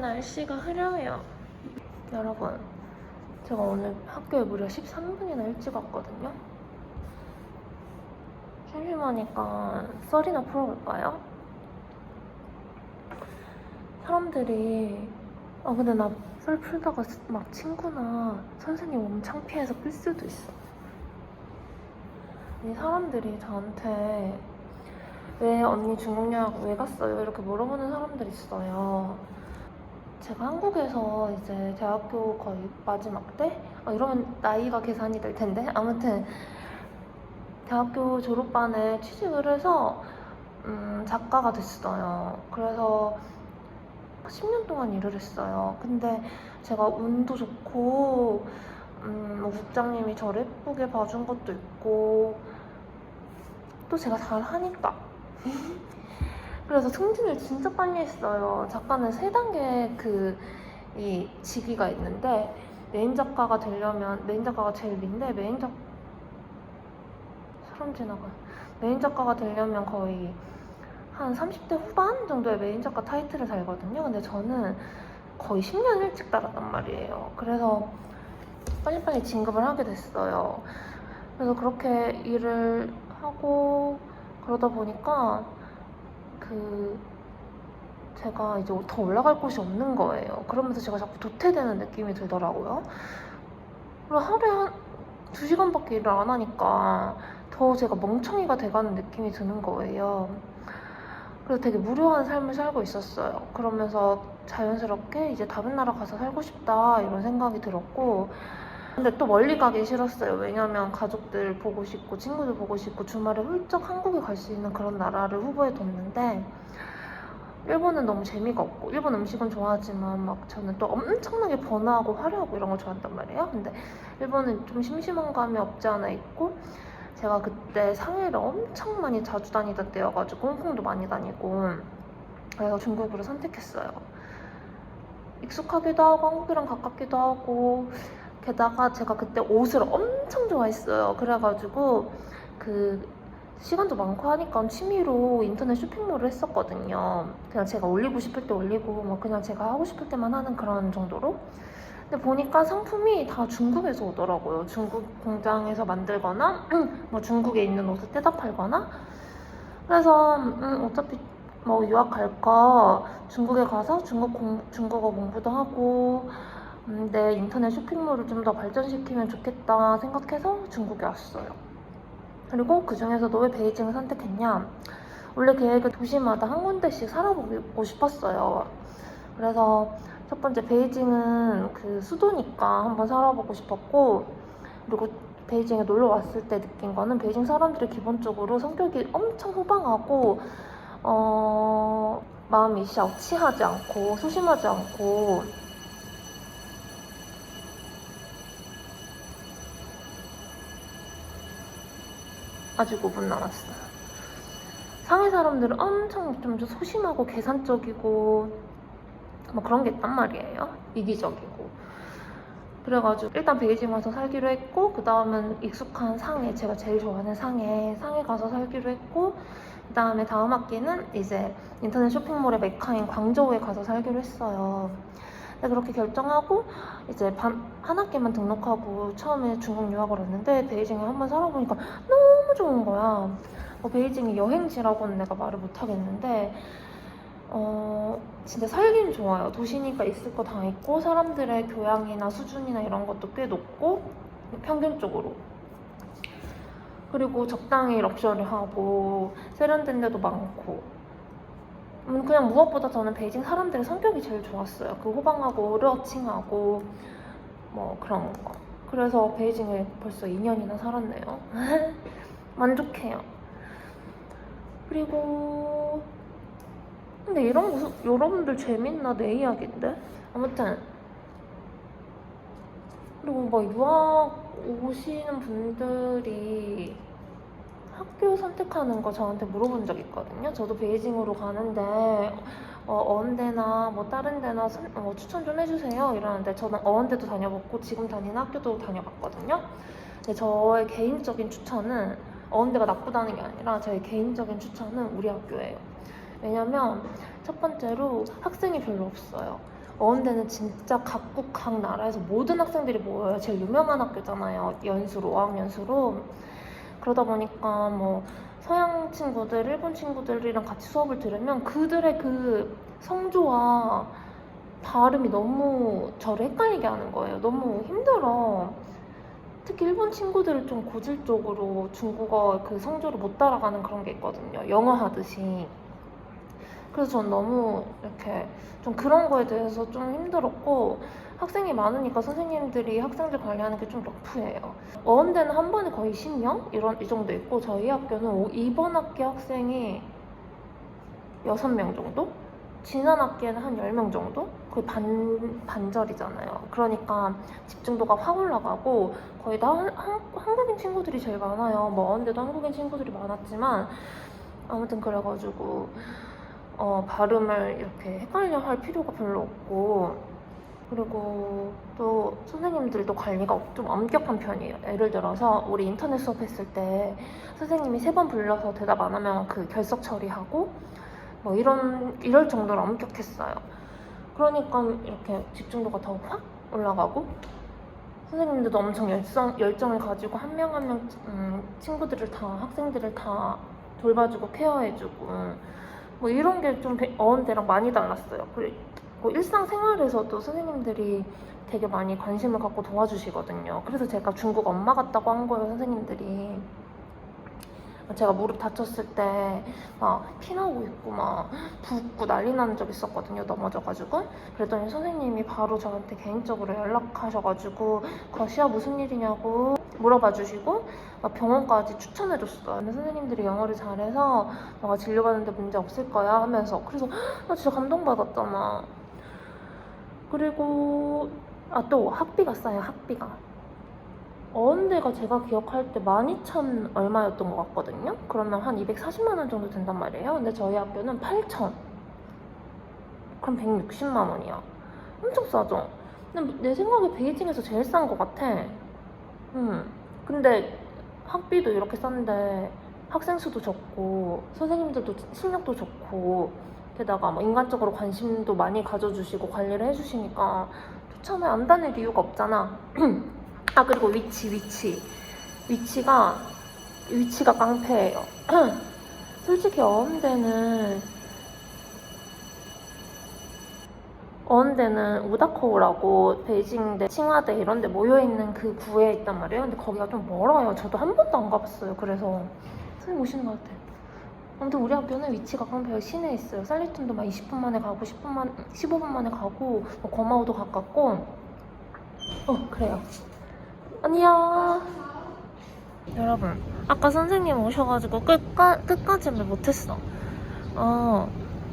날씨가 흐려요. 여러분, 제가 오늘 학교에 무려 13분이나 일찍 왔거든요. 심심하니까 썰이나 풀어볼까요? 사람들이 근데 나 썰 풀다가 막 친구나 선생님 너무 창피해서 끌 수도 있어. 이 사람들이 저한테 왜 언니 중국유학 왜 갔어요? 이렇게 물어보는 사람들이 있어요. 제가 한국에서 이제 대학교 거의 마지막 때? 이러면 나이가 계산이 될 텐데. 아무튼 대학교 졸업반에 취직을 해서 작가가 됐어요. 그래서 10년 동안 일을 했어요. 근데 제가 운도 좋고 국장님이 저를 예쁘게 봐준 것도 있고 또 제가 잘하니까 그래서 승진을 진짜 빨리 했어요. 작가는 3단계 이 직위가 있는데 메인 작가가 되려면 메인 작가가 제일 민데 메인 작가가 되려면 거의 한 30대 후반 정도의 메인 작가 타이틀을 달거든요. 근데 저는 거의 10년 일찍 달았단 말이에요. 그래서 빨리빨리 진급을 하게 됐어요. 그래서 그렇게 일을 하고 그러다 보니까 제가 이제 더 올라갈 곳이 없는 거예요. 그러면서 제가 자꾸 도태되는 느낌이 들더라고요. 그리고 하루에 한 2시간밖에 일을 안 하니까 더 제가 멍청이가 돼가는 느낌이 드는 거예요. 그래서 되게 무료한 삶을 살고 있었어요. 그러면서 자연스럽게 이제 다른 나라 가서 살고 싶다 이런 생각이 들었고, 근데 또 멀리 가기 싫었어요. 왜냐면 가족들 보고 싶고 친구들 보고 싶고 주말에 훌쩍 한국에 갈 수 있는 그런 나라를 후보에 뒀는데 일본은 너무 재미가 없고, 일본 음식은 좋아하지만 막 저는 또 엄청나게 번화하고 화려하고 이런 걸 좋아한단 말이에요. 근데 일본은 좀 심심한 감이 없지 않아 있고, 제가 그때 상해를 엄청 많이 자주 다니던 때여가지고 홍콩도 많이 다니고, 그래서 중국으로 선택했어요. 익숙하기도 하고 한국이랑 가깝기도 하고, 게다가 제가 그때 옷을 엄청 좋아했어요. 그래가지고 시간도 많고 하니까 취미로 인터넷 쇼핑몰을 했었거든요. 그냥 제가 올리고 싶을 때 올리고 뭐 그냥 제가 하고 싶을 때만 하는 그런 정도로. 근데 보니까 상품이 다 중국에서 오더라고요. 중국 공장에서 만들거나 뭐 중국에 있는 옷을 떼다 팔거나. 그래서 어차피 뭐 유학 갈 거 중국에 가서 중국어 공부도 하고 내 인터넷 쇼핑몰을 좀 더 발전시키면 좋겠다 생각해서 중국에 왔어요. 그리고 그 중에서도 왜 베이징을 선택했냐? 원래 계획은 도시마다 한 군데씩 살아보고 싶었어요. 그래서 첫 번째 베이징은 수도니까 한번 살아보고 싶었고, 그리고 베이징에 놀러 왔을 때 느낀 거는 베이징 사람들이 기본적으로 성격이 엄청 호방하고 마음이 샤오치하지 않고 소심하지 않고, 아직 5분 남았어. 상해 사람들은 엄청 좀 소심하고 계산적이고 뭐 그런 게 있단 말이에요. 이기적이고. 그래가지고 일단 베이징 와서 살기로 했고, 그 다음은 익숙한 상해, 제가 제일 좋아하는 상해 가서 살기로 했고, 그 다음에 다음 학기는 이제 인터넷 쇼핑몰의 메카인 광저우에 가서 살기로 했어요. 근데 그렇게 결정하고 이제 한 학기만 등록하고 처음에 중국 유학을 왔는데 베이징에 한번 살아보니까 너무 좋은 거야. 베이징이 여행지라고는 내가 말을 못하겠는데 진짜 살긴 좋아요. 도시니까 있을 거 다 있고, 사람들의 교양이나 수준이나 이런 것도 꽤 높고 평균적으로. 그리고 적당히 럭셔리하고 세련된 데도 많고, 그냥 무엇보다 저는 베이징 사람들의 성격이 제일 좋았어요. 호방하고 러칭하고 뭐 그런 거. 그래서 베이징에 벌써 2년이나 살았네요. 만족해요. 그리고 근데 이런 거 여러분들 재밌나? 내 이야기인데? 아무튼 그리고 막 유학 오시는 분들이 학교 선택하는 거 저한테 물어본 적 있거든요. 저도 베이징으로 가는데 어원대나 뭐 다른 데나 추천 좀 해주세요 이러는데, 저는 어원대도 다녀봤고 지금 다니는 학교도 다녀봤거든요. 근데 저의 개인적인 추천은, 어원대가 나쁘다는 게 아니라 저의 개인적인 추천은 우리 학교예요. 왜냐면 첫 번째로 학생이 별로 없어요. 어원대는 진짜 각국 각 나라에서 모든 학생들이 모여요. 제일 유명한 학교잖아요. 연수로, 어학연수로. 그러다 보니까 뭐 서양 친구들, 일본 친구들이랑 같이 수업을 들으면 그들의 그 성조와 발음이 너무 저를 헷갈리게 하는 거예요. 너무 힘들어. 특히 일본 친구들은 좀 고질적으로 중국어 그 성조를 못 따라가는 그런 게 있거든요. 영어 하듯이. 그래서 전 너무 이렇게 좀 그런 거에 대해서 좀 힘들었고, 학생이 많으니까 선생님들이 학생들 관리하는 게 좀 러프해요. 어원대는 한 번에 거의 10명? 이 정도 있고, 저희 학교는 이번 학기 학생이 6명 정도? 지난 학기에는 한 10명 정도? 거의 반절이잖아요. 그러니까 집중도가 확 올라가고 거의 다 한국인 친구들이 제일 많아요. 뭐 어원대도 한국인 친구들이 많았지만 아무튼 그래가지고 발음을 이렇게 헷갈려 할 필요가 별로 없고, 그리고 또 선생님들도 관리가 좀 엄격한 편이에요. 예를 들어서 우리 인터넷 수업 했을 때 선생님이 3번 불러서 대답 안 하면 그 결석 처리하고 뭐 이럴 정도로 엄격했어요. 그러니까 이렇게 집중도가 더 확 올라가고, 선생님들도 엄청 열정을 가지고 한 명 한 명 친구들을 다, 학생들을 다 돌봐주고 케어해주고, 뭐 이런 게 좀 어원대랑 많이 달랐어요. 그리고 일상생활에서도 선생님들이 되게 많이 관심을 갖고 도와주시거든요. 그래서 제가 중국 엄마 같다고 한 거예요, 선생님들이. 제가 무릎 다쳤을 때 막 피나고 있고 막 붓고 난리 나는 적 있었거든요, 넘어져가지고. 그랬더니 선생님이 바로 저한테 개인적으로 연락하셔가지고 거시야 무슨 일이냐고 물어봐 주시고 막 병원까지 추천해줬어요. 근데 선생님들이 영어를 잘해서 너가 진료받는데 문제 없을 거야 하면서. 그래서 나 진짜 감동받았잖아. 그리고 또 학비가 싸요, 학비가. 어원대가 제가 기억할 때 12,000 얼마였던 것 같거든요. 그러면 한 240만 원 정도 된단 말이에요. 근데 저희 학교는 8,000. 그럼 160만 원이야. 엄청 싸죠? 근데 내 생각에 베이징에서 제일 싼 것 같아. 근데 학비도 이렇게 싼데 학생 수도 적고 선생님들도 실력도 좋고, 게다가 뭐 인간적으로 관심도 많이 가져주시고 관리를 해주시니까 좋잖아요. 안 다닐 이유가 없잖아. 그리고 위치가 깡패예요. 솔직히 어원대는 우다코우라고 베이징대, 칭화대 이런 데 모여있는 그 구에 있단 말이에요. 근데 거기가 좀 멀어요. 저도 한 번도 안 가봤어요. 그래서 선생님 오시는 것 같아요. 아무튼 우리 학교는 위치가 깡패예요. 시내에 있어요. 살리툰도 막 20분 만에 가고 15분 만에 가고, 뭐 거마우도 가깝고. 그래요. 안녕. 여러분, 아까 선생님 오셔가지고 끝까지 못했어.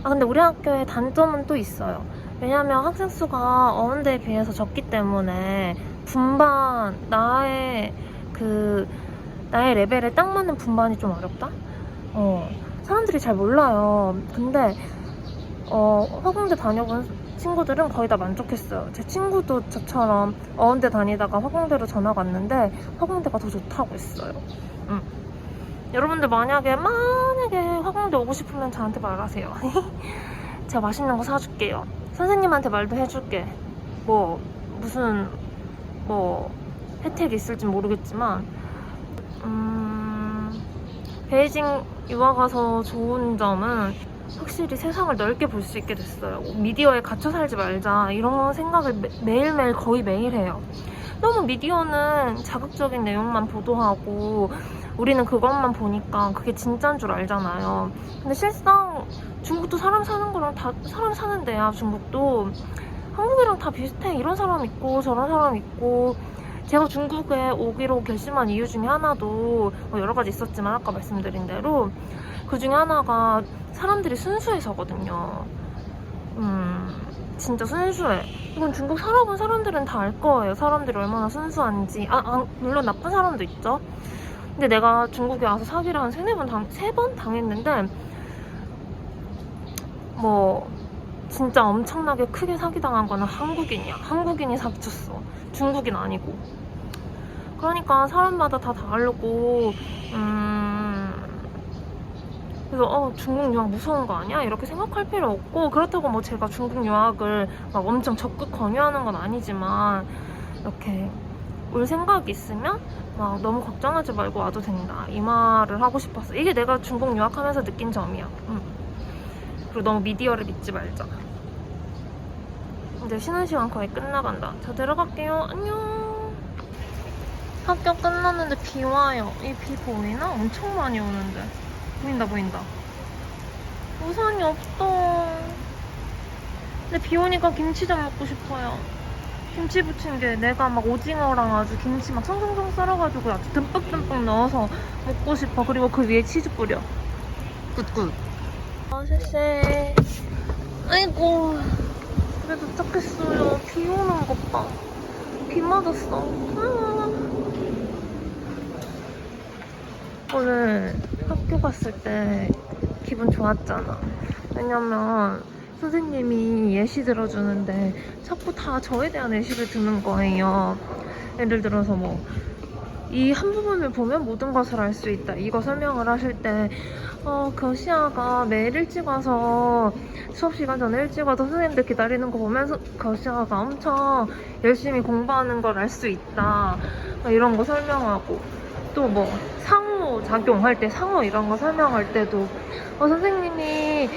근데 우리 학교에 단점은 또 있어요. 왜냐면 학생 수가 어원대에 비해서 적기 때문에 나의 레벨에 딱 맞는 분반이 좀 어렵다? 사람들이 잘 몰라요. 근데 화공대 다녀본 친구들은 거의 다 만족했어요. 제 친구도 저처럼 어원대 다니다가 화공대로 전학 왔는데 화공대가 더 좋다고 했어요. 여러분들 만약에 화공대 오고 싶으면 저한테 말하세요. 제가 맛있는 거 사줄게요. 선생님한테 말도 해줄게. 무슨 혜택이 있을지 모르겠지만 베이징 유학 가서 좋은 점은 확실히 세상을 넓게 볼 수 있게 됐어요. 미디어에 갇혀 살지 말자 이런 생각을 매일매일 거의 매일 해요. 너무 미디어는 자극적인 내용만 보도하고 우리는 그것만 보니까 그게 진짜인 줄 알잖아요. 근데 실상 중국도 사람 사는 거랑 다 사람 사는 데야. 중국도 한국이랑 다 비슷해. 이런 사람 있고 저런 사람 있고. 제가 중국에 오기로 결심한 이유 중에 하나도 여러 가지 있었지만 아까 말씀드린 대로 그 중에 하나가 사람들이 순수해서거든요. 진짜 순수해. 이건 중국 살아본 사람들은 다 알 거예요. 사람들이 얼마나 순수한지. 물론 나쁜 사람도 있죠. 근데 내가 중국에 와서 사기를 한 3번 당했는데 진짜 엄청나게 크게 사기당한 거는 한국인이야. 한국인이 사기쳤어. 중국인 아니고. 그러니까 사람마다 다 다르고 그래서 중국 유학 무서운 거 아니야? 이렇게 생각할 필요 없고, 그렇다고 뭐 제가 중국 유학을 막 엄청 적극 권유하는 건 아니지만, 이렇게 올 생각이 있으면 막 너무 걱정하지 말고 와도 된다, 이 말을 하고 싶었어. 이게 내가 중국 유학하면서 느낀 점이야. 그리고 너무 미디어를 믿지 말자. 이제 쉬는 시간 거의 끝나간다. 저 들어갈게요. 안녕. 학교 끝났는데 비 와요. 이 비 보이나? 엄청 많이 오는데. 보인다. 우산이 없어. 근데 비 오니까 김치 좀 먹고 싶어요. 김치 부친 게 내가 막 오징어랑 아주 김치 막 송송송 썰어가지고 아주 듬뿍듬뿍 넣어서 먹고 싶어. 그리고 그 위에 치즈 뿌려. 굿굿. 쎄쎄. 아이고. 집에 도착했어요. 비 오는 것 봐. 비 맞았어. 오늘 학교 갔을 때 기분 좋았잖아. 왜냐면 선생님이 예시 들어주는데 자꾸 다 저에 대한 예시를 드는 거예요. 예를 들어서 뭐 이 한 부분을 보면 모든 것을 알 수 있다, 이거 설명을 하실 때 거시아가 매일 일찍 와서 수업 시간 전에 일찍 와서 선생님들 기다리는 거 보면서 거시아가 엄청 열심히 공부하는 걸 알 수 있다, 이런 거 설명하고, 또 뭐 상호작용할 때 상호 이런 거 설명할 때도 선생님이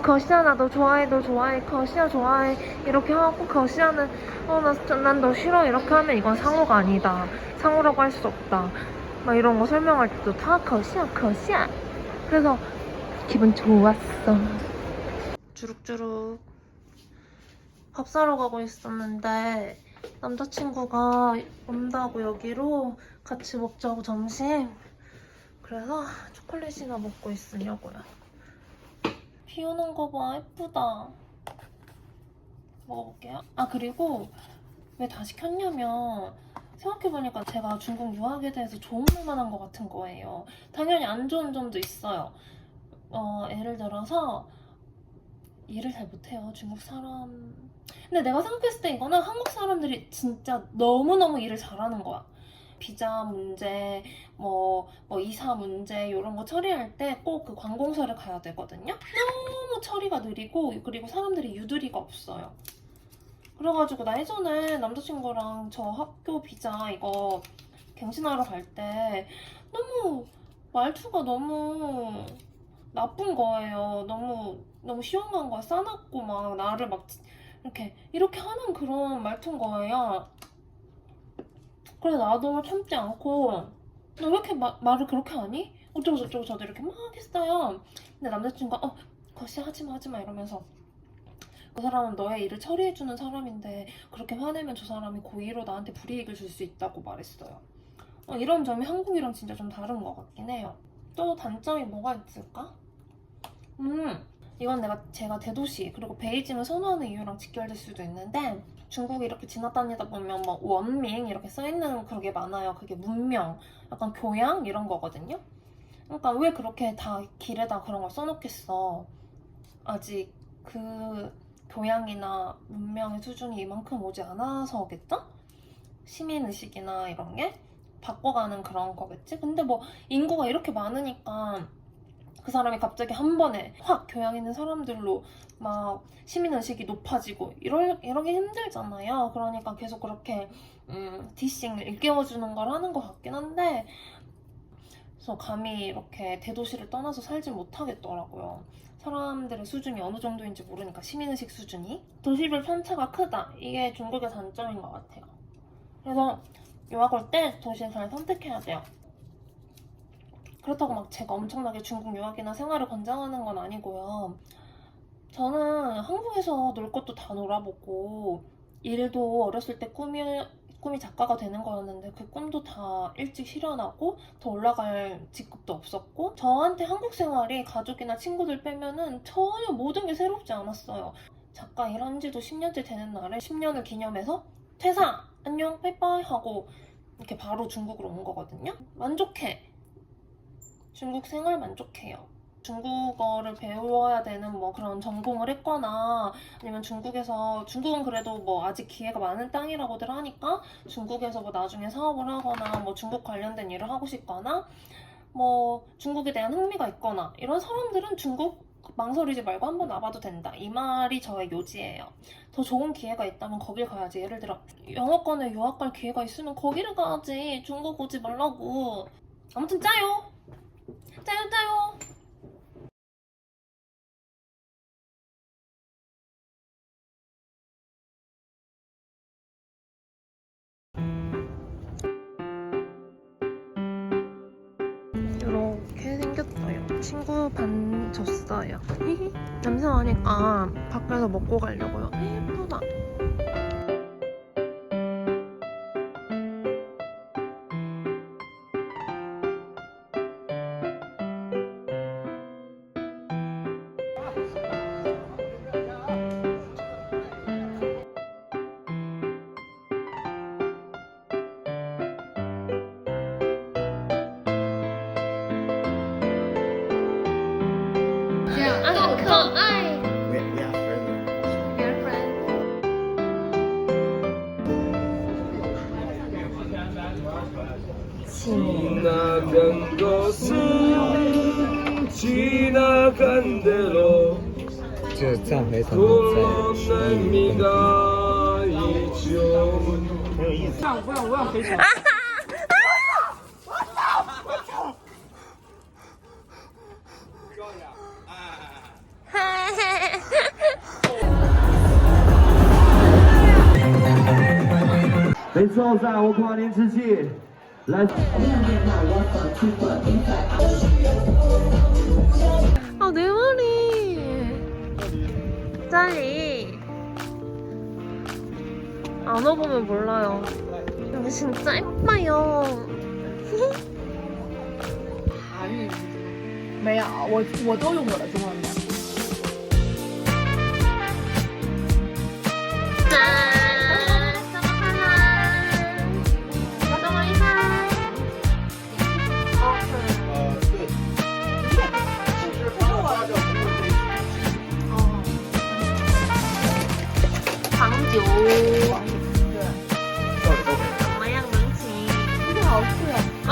거시아 나 너 좋아해, 너 좋아해, 거시아 좋아해 이렇게 하고, 거시아는 난 너 싫어 이렇게 하면 이건 상호가 아니다, 상호라고 할 수 없다, 막 이런 거 설명할 때도 다 거시아. 그래서 기분 좋았어. 주룩주룩 밥 사러 가고 있었는데 남자친구가 온다고 여기로 같이 먹자고 점심. 그래서 초콜릿이나 먹고 있으려고요. 비 오는 거 봐, 예쁘다. 먹어볼게요. 그리고 왜 다시 켰냐면 생각해보니까 제가 중국 유학에 대해서 좋은 말만 한 것 같은 거예요. 당연히 안 좋은 점도 있어요. 예를 들어서 일을 잘 못해요, 중국 사람. 근데 내가 생각했을 때 이거는 한국 사람들이 진짜 너무너무 일을 잘하는 거야. 비자 문제, 이사 문제 이런 거 처리할 때 꼭 그 관공서를 가야 되거든요. 너무 처리가 느리고, 그리고 사람들이 유두리가 없어요. 그래가지고 나 예전에 남자친구랑 저 학교 비자 이거 갱신하러 갈 때 너무 말투가 너무 나쁜 거예요. 너무 시원한 거야. 싸납고 막 나를 막 이렇게 하는 그런 말투인 거예요. 그래서 나도 참지 않고 너 왜 이렇게 말을 그렇게 하니? 어쩌고저쩌고 저도 이렇게 막 했어요. 근데 남자친구가 거시 하지마 이러면서, 그 사람은 너의 일을 처리해주는 사람인데 그렇게 화내면 저 사람이 고의로 나한테 불이익을 줄 수 있다고 말했어요. 이런 점이 한국이랑 진짜 좀 다른 것 같긴 해요. 또 단점이 뭐가 있을까? 이건 제가 대도시 그리고 베이징을 선호하는 이유랑 직결될 수도 있는데, 중국이 이렇게 지나다니다 보면 뭐 원밍 이렇게 써있는 그런 게 많아요. 그게 문명, 약간 교양 이런 거거든요. 그러니까 왜 그렇게 다 길에다 그런 걸 써놓겠어. 아직 그 교양이나 문명의 수준이 이만큼 오지 않아서겠죠? 시민의식이나 이런 게 바꿔가는 그런 거겠지? 근데 뭐 인구가 이렇게 많으니까 그 사람이 갑자기 한 번에 확 교양 있는 사람들로 막 시민의식이 높아지고 이러기 힘들잖아요. 그러니까 계속 그렇게 디싱을 일깨워주는 걸 하는 것 같긴 한데, 그래서 감히 이렇게 대도시를 떠나서 살지 못하겠더라고요. 사람들의 수준이 어느 정도인지 모르니까, 시민의식 수준이. 도시별 편차가 크다, 이게 중국의 단점인 것 같아요. 그래서 유학 올 때 도시를 잘 선택해야 돼요. 그렇다고 막 제가 엄청나게 중국 유학이나 생활을 권장하는 건 아니고요. 저는 한국에서 놀 것도 다 놀아보고, 일도 어렸을 때 꿈이 작가가 되는 거였는데 그 꿈도 다 일찍 실현하고 더 올라갈 직급도 없었고, 저한테 한국 생활이 가족이나 친구들 빼면은 전혀 모든 게 새롭지 않았어요. 작가 일한 지도 10년째 되는 날에 10년을 기념해서 퇴사! 안녕! 빠이빠이! 하고 이렇게 바로 중국으로 온 거거든요. 만족해! 중국 생활 만족해요. 중국어를 배워야 되는 뭐 그런 전공을 했거나, 아니면 중국은 그래도 뭐 아직 기회가 많은 땅이라고들 하니까 중국에서 뭐 나중에 사업을 하거나 뭐 중국 관련된 일을 하고 싶거나, 뭐 중국에 대한 흥미가 있거나 이런 사람들은 중국 망설이지 말고 한번 와봐도 된다. 이 말이 저의 요지예요. 더 좋은 기회가 있다면 거길 가야지. 예를 들어 영어권에 유학 갈 기회가 있으면 거기를 가야지. 중국 오지 말라고. 아무튼 짜요. 짜요 짜요. 이렇게 생겼어요. 친구 반 줬어요. 냄새 나니까 밖에서 먹고 가려고요. 예쁘다. 아, 可爱. We are friends. We're friends. 지나간 것은 지나간 대로 就藏回他们在 돌아온 의미가 있죠. 很有意思。每次后赛我跨年之际，来。 아, 내 머리. 짤리. 안 와보면 몰라요. 여기 진짜 예뻐요. 没有，我都用我的中文名。 짠! 정말 이상. 방酒. 怎么样，能骑？这个好吃啊！哦。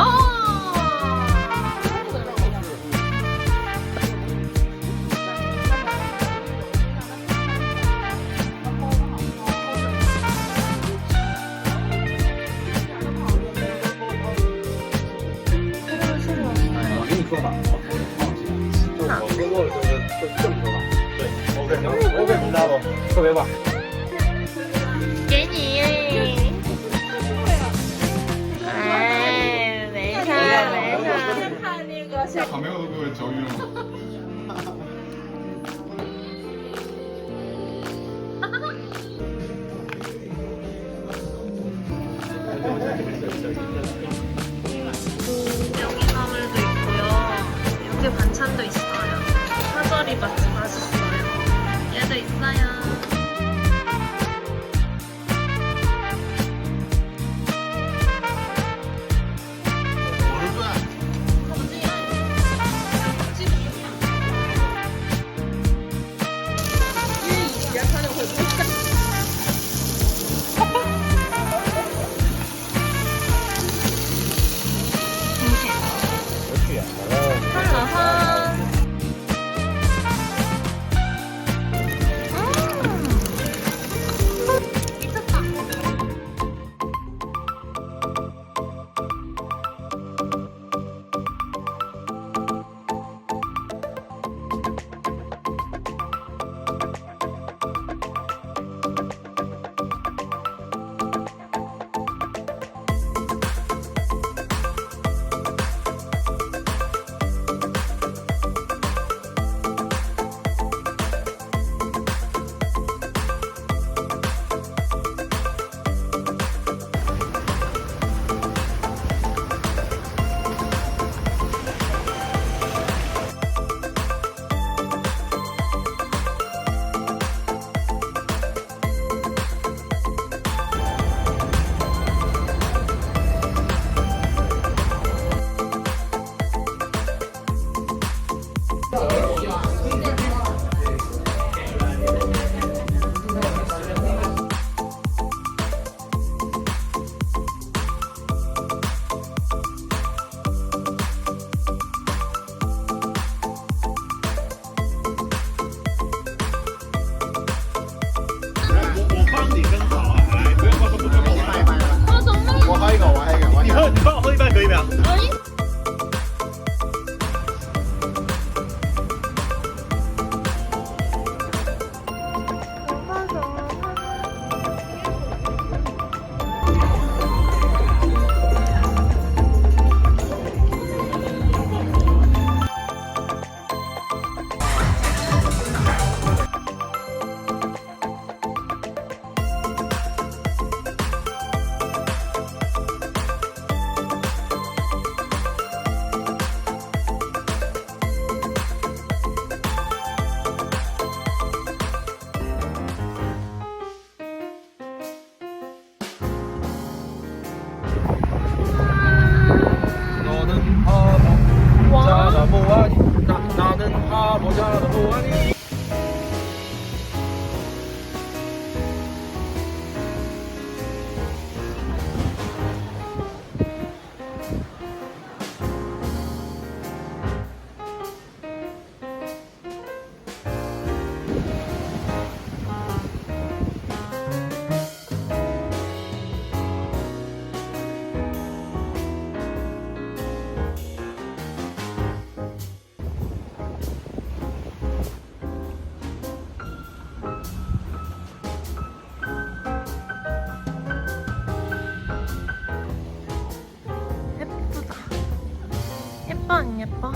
我跟你说吧，我通过这么说吧，对，OK，知道不？特别棒。给你。哎，没事没事。看那个小。旁边都给我教晕了。여기 나물도 있고요. 여기 반찬도 있어요. 사절이 맛있어요. 얘도 있어요. 너는 바보잖아 뭐하니 나는 바보잖아 뭐하니 예쁘다. 예뻐 안 예뻐?